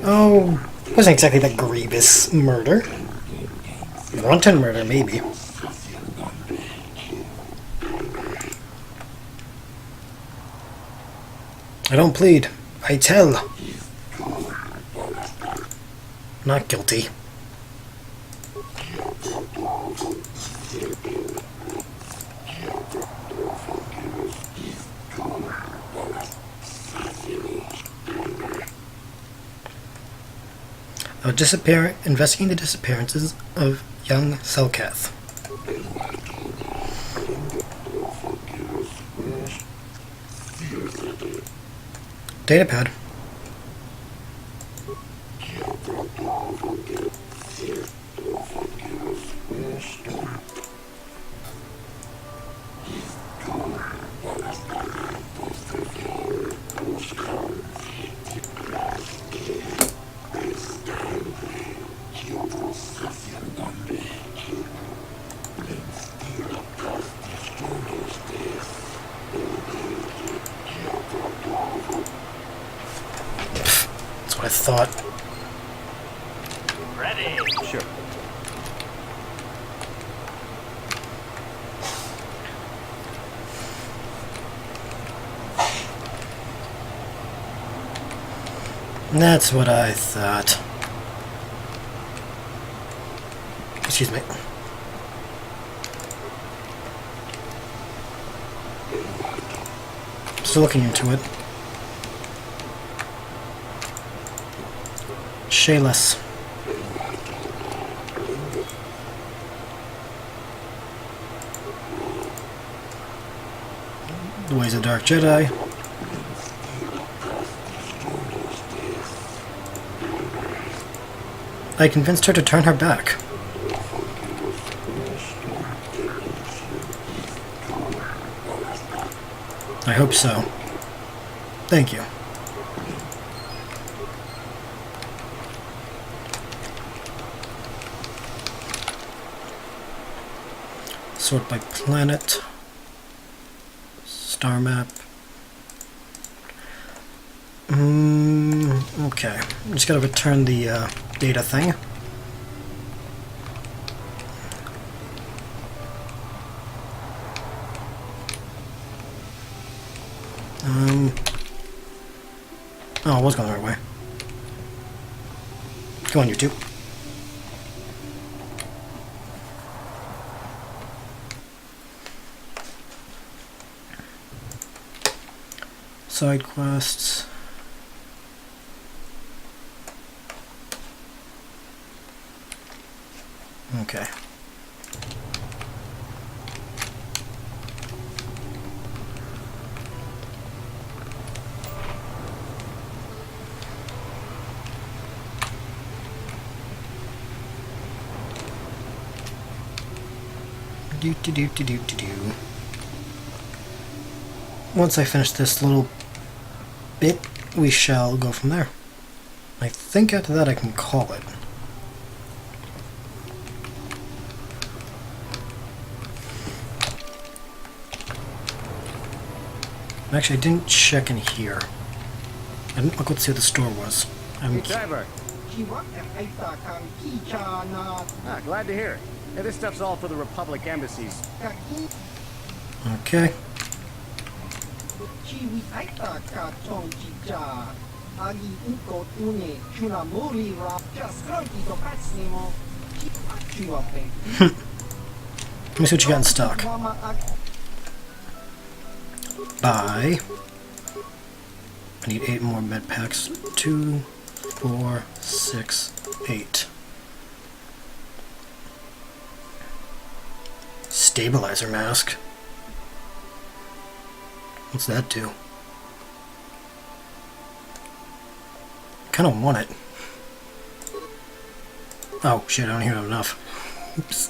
Oh, wasn't exactly that grievous murder. Wanton murder, maybe. I don't plead. I tell. Not guilty. Investigating the disappearances of young Selkath. Datapad. I thought. Ready? Sure. That's what I thought. Excuse me. Still looking into it. Shayless. The ways of Dark Jedi. I convinced her to turn her back. I hope so. Thank you. Sort by planet, star map. Okay, just gotta return the data thing. Oh, I was going the right way. Go on, YouTube. Side quests. Okay. Once I finish this little bit, we shall go from there. I think after that I can call it. Actually, I didn't check in here. I didn't look. Let's see what the store was. Hey, Driver. Glad to hear it. Hey, this stuff's all for the Republic embassies. Okay. Let me see what you got in stock. Buy. I need 8 more med packs. 2, 4, 6, 8. Stabilizer mask. What's that do? Kinda want it. Oh shit, I don't even have enough. Oops.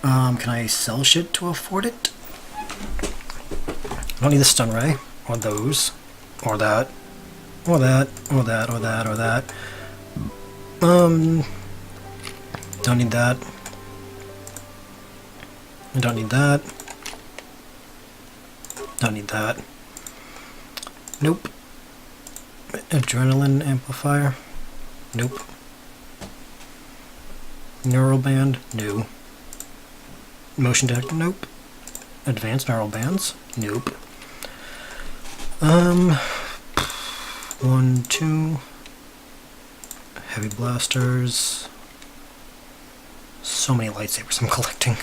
Can I sell shit to afford it? I don't need the stun ray, or those, or that, or that, or that, or that, or that. Don't need that. I don't need that. Don't need that. Nope. Adrenaline amplifier. Nope. Neural band? No. Motion detector? Nope. Advanced neural bands? Nope. 1, 2. Heavy blasters. So many lightsabers I'm collecting.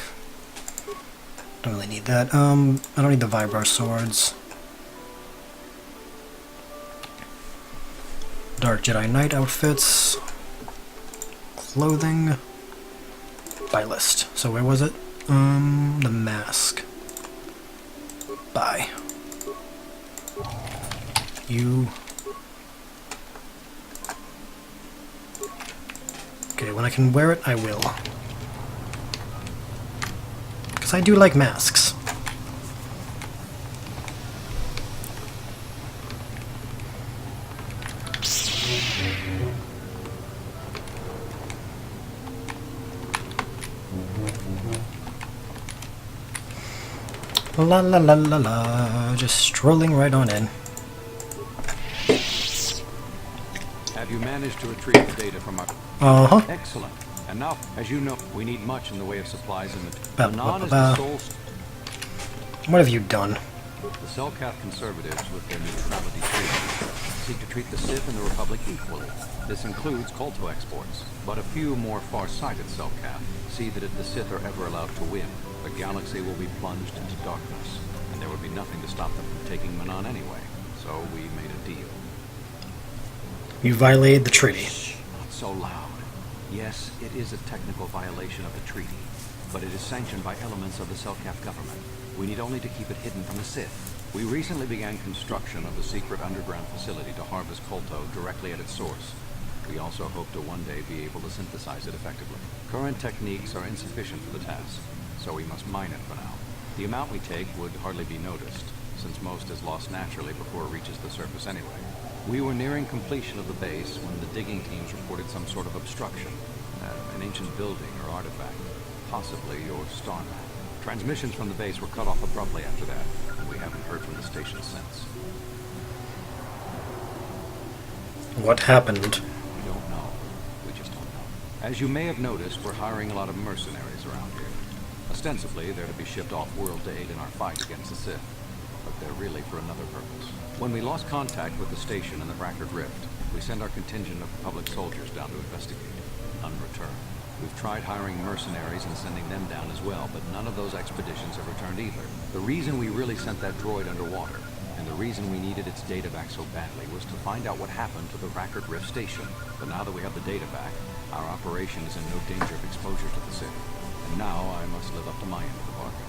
Don't really need that. I don't need the Vibrar swords. Dark Jedi Knight outfits. Clothing. Buy list. So where was it? The mask. Buy. You. Okay, when I can wear it, I will. Because I do like masks. La la la la la, just strolling right on in. Have you managed to retrieve the data from our... Uh-huh. Excellent. And now, as you know, we need much in the way of supplies and Ba, the ba, non ba, is ba. the sole... What have you done? The Selkath conservatives, with their neutrality treaty, seek to treat the Sith and the Republic equally. This includes KOTOR exports, but a few more far-sighted Selkath see that if the Sith are ever allowed to win, the galaxy will be plunged into darkness, and there would be nothing to stop them from taking Manon anyway. So we made a deal. You violated the treaty. Shh, not so loud. Yes, it is a technical violation of the treaty, but it is sanctioned by elements of the Selkath government. We need only to keep it hidden from the Sith. We recently began construction of a secret underground facility to harvest kolto directly at its source. We also hope to one day be able to synthesize it effectively. Current techniques are insufficient for the task, so we must mine it for now. The amount we take would hardly be noticed, since most is lost naturally before it reaches the surface anyway. We were nearing completion of the base when the digging teams reported some sort of obstruction. An ancient building or artifact, possibly your star map. Transmissions from the base were cut off abruptly after that, and we haven't heard from the station since. What happened? We don't know. We just don't know. As you may have noticed, we're hiring a lot of mercenaries around here. Ostensibly, they're to be shipped off-world to aid in our fight against the Sith, but they're really for another purpose. When we lost contact with the station in the Brackard Rift, we sent our contingent of Republic soldiers down to investigate. None returned. We've tried hiring mercenaries and sending them down as well, but none of those expeditions have returned either. The reason we really sent that droid underwater, and the reason we needed its data back so badly, was to find out what happened to the Brackard Rift station. But now that we have the data back, our operation is in no danger of exposure to the Sith. And now I must live up to my end of the bargain.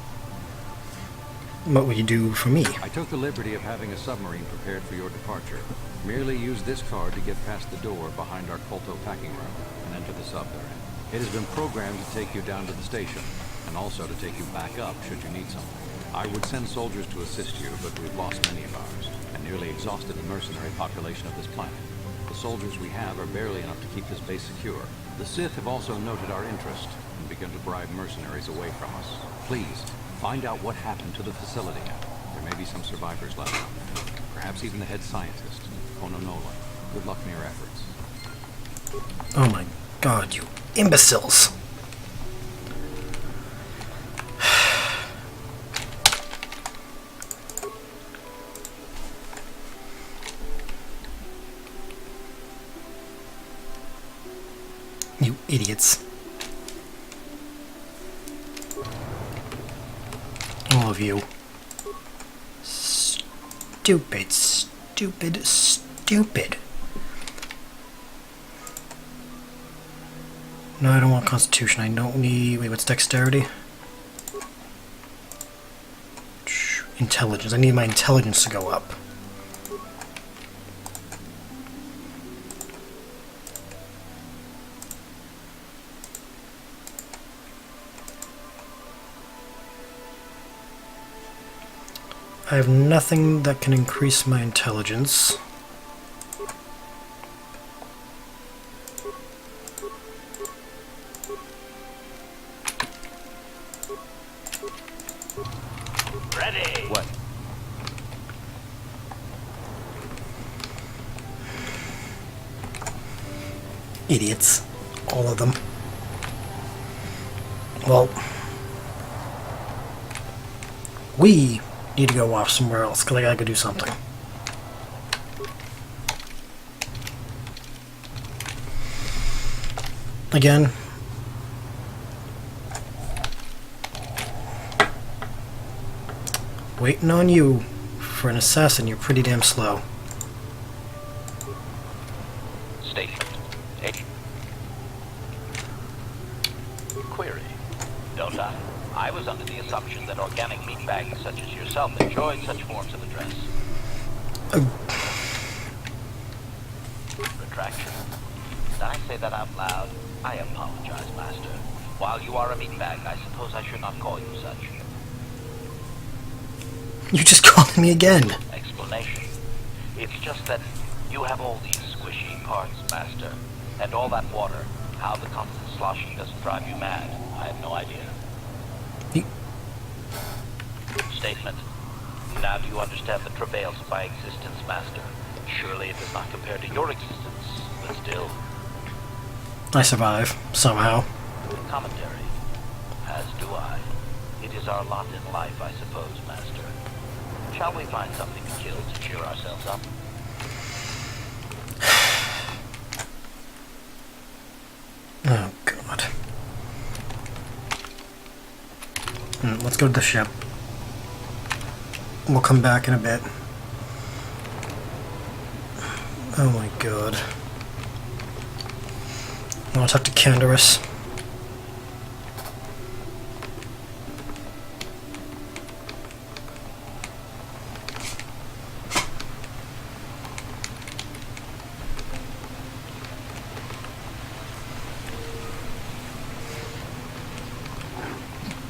What will you do for me? I took the liberty of having a submarine prepared for your departure. Merely use this card to get past the door behind our kolto packing room and enter the sub therein. It has been programmed to take you down to the station, and also to take you back up should you need something. I would send soldiers to assist you, but we've lost many of ours, and nearly exhausted the mercenary population of this planet. The soldiers we have are barely enough to keep this base secure. The Sith have also noted our interest, and begun to bribe mercenaries away from us. Please, find out what happened to the facility. There may be some survivors left out there. Perhaps even the head scientist, Kono Nolan. Good luck in your efforts. Oh my god, you imbeciles! You idiots. All of you. Stupid, stupid, stupid. No, I don't want Constitution. I don't need... Wait, what's Dexterity? Intelligence. I need my intelligence to go up. I have nothing that can increase my intelligence. Ready. What? Idiots. All of them. Well, we need to go off somewhere else, because I gotta go do something. Again, waiting on you for an assassin, you're pretty damn slow. Statement. Query. Don't I? I was under the assumption that organic meatbags such as yourself enjoyed such forms of address. Retraction. Did I say that out loud? I apologize, Master. While you are a meatbag, I suppose I should not call you such. You just called me again. Explanation. It's just that you have all these squishy parts, Master. And all that water. How the constant sloshing doesn't drive you mad, I have no idea. Statement. Now do you understand the travails of my existence, Master? Surely it does not compare to your existence, but still. I survive, somehow. Commentary. As do I. It is our lot in life, I suppose, Master. Shall we find something to kill to cheer ourselves up? Oh, God. Let's go to the ship. We'll come back in a bit. Oh my God. I want to talk to Canderous.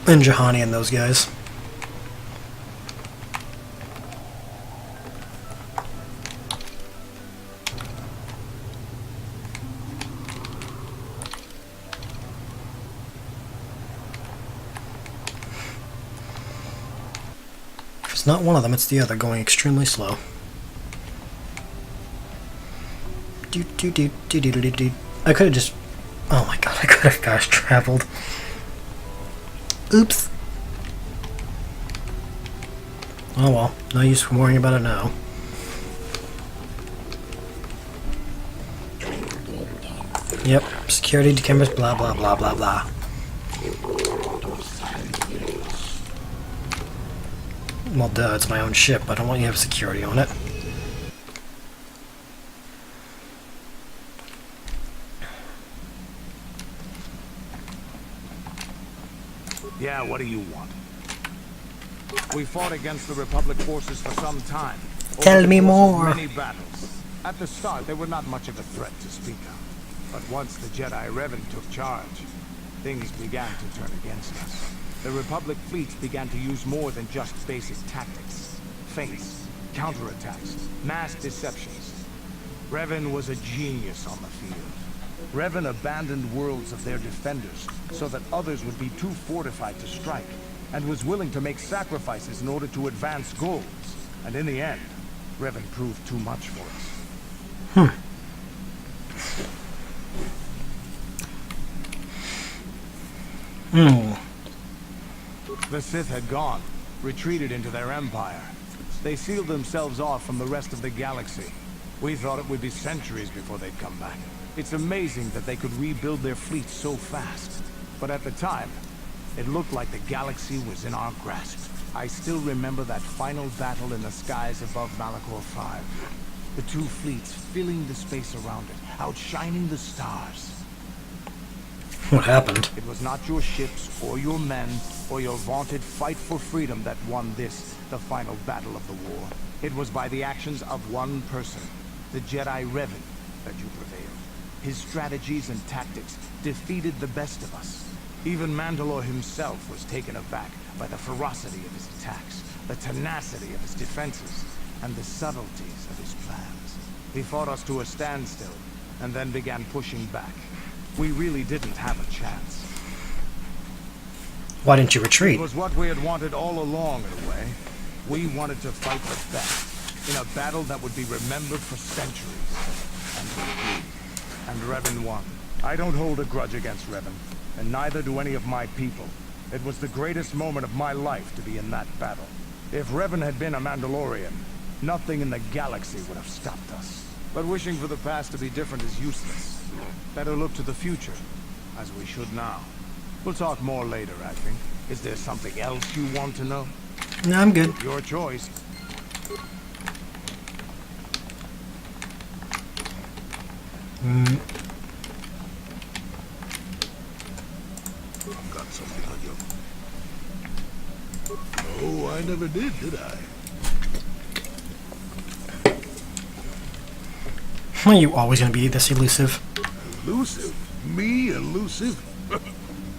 And Jahani and those guys. If it's not one of them, it's the other, going extremely slow. I could have just... Oh my God, I could have fast traveled. Oops. Oh well, no use worrying about it now. Yep, security cameras, blah blah blah blah blah. Well, duh, it's my own ship. I don't want you to have security on it. Yeah, what do you want? We fought against the Republic forces for some time. Tell me more. Many battles. At the start, they were not much of a threat to speak of. But once the Jedi Revan took charge, things began to turn against us. The Republic fleets began to use more than just basic tactics. Feints, counterattacks, mass deceptions. Revan was a genius on the field. Revan abandoned worlds of their defenders so that others would be too fortified to strike, and was willing to make sacrifices in order to advance goals. And in the end, Revan proved too much for us. The Sith had gone, retreated into their empire. They sealed themselves off from the rest of the galaxy. We thought it would be centuries before they'd come back. It's amazing that they could rebuild their fleet so fast. But at the time, it looked like the galaxy was in our grasp. I still remember that final battle in the skies above Malachor 5. The two fleets filling the space around it, outshining the stars. What happened? It was not your ships, or your men, or your vaunted fight for freedom that won this, the final battle of the war. It was by the actions of one person, the Jedi Revan, that you prevailed. His strategies and tactics defeated the best of us. Even Mandalore himself was taken aback by the ferocity of his attacks, the tenacity of his defenses, and the subtleties of his plans. He fought us to a standstill, and then began pushing back. We really didn't have a chance. Why didn't you retreat? It was what we had wanted all along, in a way. We wanted to fight the best, in a battle that would be remembered for centuries. And we did. and Revan won. I don't hold a grudge against Revan, and neither do any of my people. It was the greatest moment of my life to be in that battle. If Revan had been a Mandalorian, nothing in the galaxy would have stopped us. But wishing for the past to be different is useless. Better look to the future, as we should now. We'll talk more later, I think. Is there something else you want to know? No, I'm good. Your choice. Got something on you. Oh, I never did I? Are you always going to be this elusive? Elusive? Me elusive?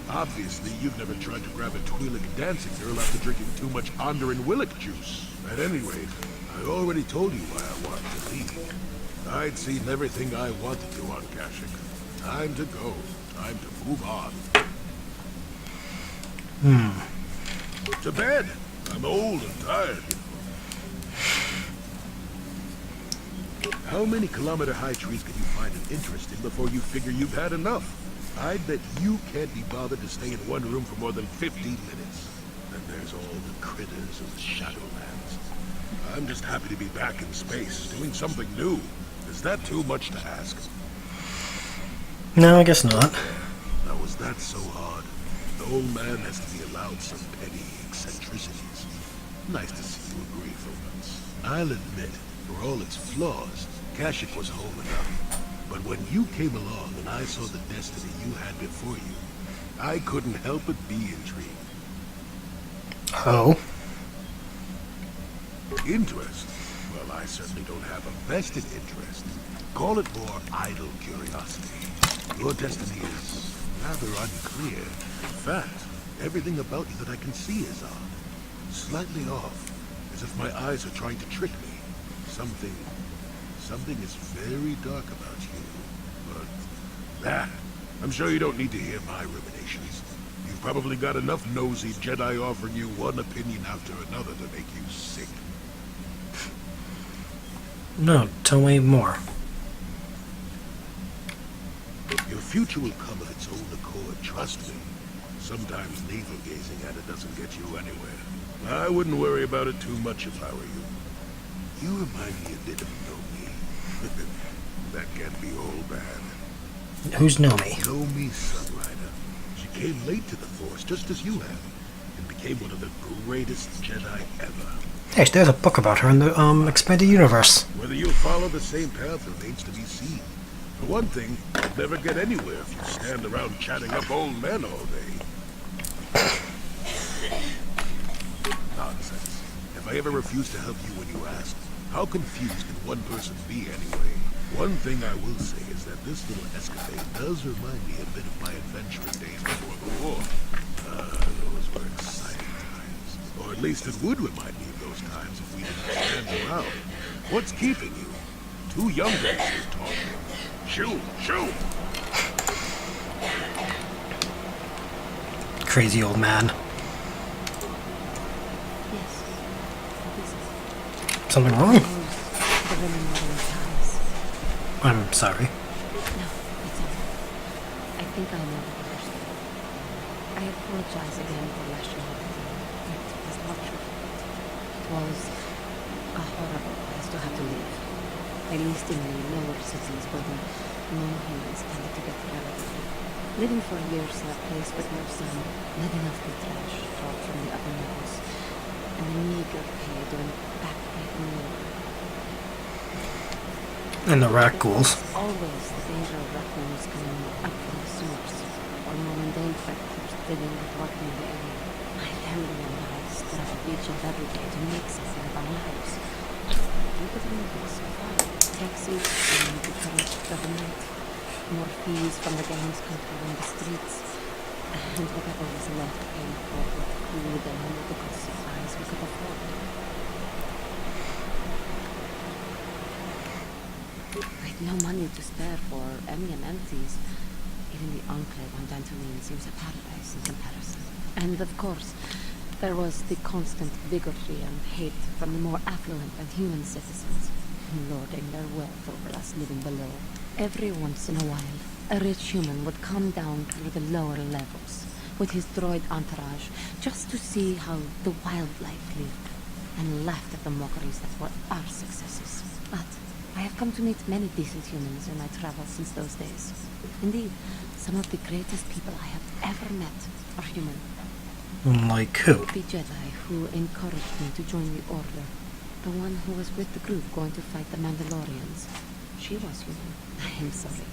Obviously, you've never tried to grab a Twi'lek dancing girl after drinking too much Onderan Willick juice. At any rate, I already told you why I wanted to leave. I'd seen everything I wanted to on Kashyyyk. Time to go. Time to move on. To bed. I'm old and tired, you know. How many kilometer-high trees can you find an interest in before you figure you've had enough? I bet you can't be bothered to stay in one room for more than 15 minutes. Then there's all the critters of the Shadowlands. I'm just happy to be back in space, doing something new. Is that too much to ask? No, I guess not. Now, was that so hard? The old man has to be allowed some petty eccentricities. Nice to see you agree for once. I'll admit, for all its flaws, Kashyyyk was home enough. But when you came along and I saw the destiny you had before you, I couldn't help but be intrigued. Oh? Interest? Well, I certainly don't have a vested interest. Call it more idle curiosity. Your destiny is rather unclear. In fact, everything about you that I can see is odd. Slightly off, as if my eyes are trying to trick me. Something is very dark about you. But, I'm sure you don't need to hear my ruminations. You've probably got enough nosy Jedi offering you one opinion after another to make you sick. No, tell me more. Your future will come of its own accord, trust me. Sometimes navel-gazing at it doesn't get you anywhere. I wouldn't worry about it too much if I were you. You remind me a bit of Nomi. That can't be all bad. Who's Nomi? Nomi Sunrider. She came late to the Force, just as you have, and became one of the greatest Jedi ever. Hey, there's a book about her in the expanded universe. Whether you'll follow the same path remains to be seen. For one thing, you'll never get anywhere if you stand around chatting up old men all day. Nonsense. If I ever refuse to help you when you ask, how confused can one person be anyway? One thing I will say is that this little escapade does remind me a bit of my adventuring days before the war. Those were exciting times. Or at least it would remind me of those times if we didn't stand around. What's keeping you? Two young gangsters talking. Shoot! Shoot! Crazy old man. Yes. This is Something wrong? the women modern times. I'm sorry. No, it's alright. I think I'll never understand. I apologize again for lashing out at you. It was not your fault. It was a horrible place to have to live. At least in the lower cities where no humans tended to get together. Living for years in a place with no sun, living off the trash brought from the upper levels, and the meager pay doing backbreaking labor. And the rat ghouls. Always the danger of raccoons coming up from the sewers, or more mundane predators living and working in the area. My family and I stood up a beach of every day to make something of our lives. We could only go so far. Taxis and the current government, more fees from the gangs controlling the streets, and whatever was left paying for what food and medical supplies we could afford. With no money to spare for any amenities, even the enclave on Dantooine seems a paradise in comparison. And of course, there was the constant bigotry and hate from the more affluent and human citizens, lording their wealth over us living below. Every once in a while, a rich human would come down through the lower levels with his droid entourage just to see how the wildlife lived and laughed at the mockeries that were our successes. But I have come to meet many decent humans in my travels since those days. Indeed, some of the greatest people I have ever met are human. Like who? The Jedi who encouraged me to join the Order. The one who was with the group going to fight the Mandalorians. She was human. I am sorry.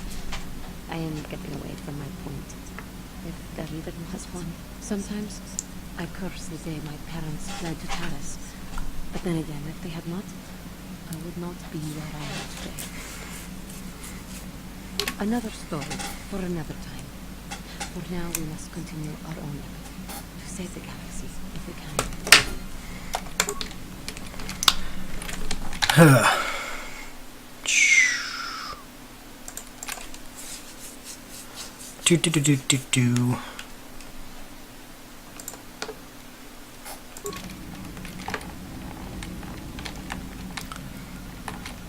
I am getting away from my point. If there even was one. Sometimes I curse the day my parents fled to Taris. But then again, if they had not, I would not be where I am today. Another story for another time. For now, we must continue our own effort to save the galaxy if we can. Do.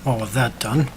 All of that done.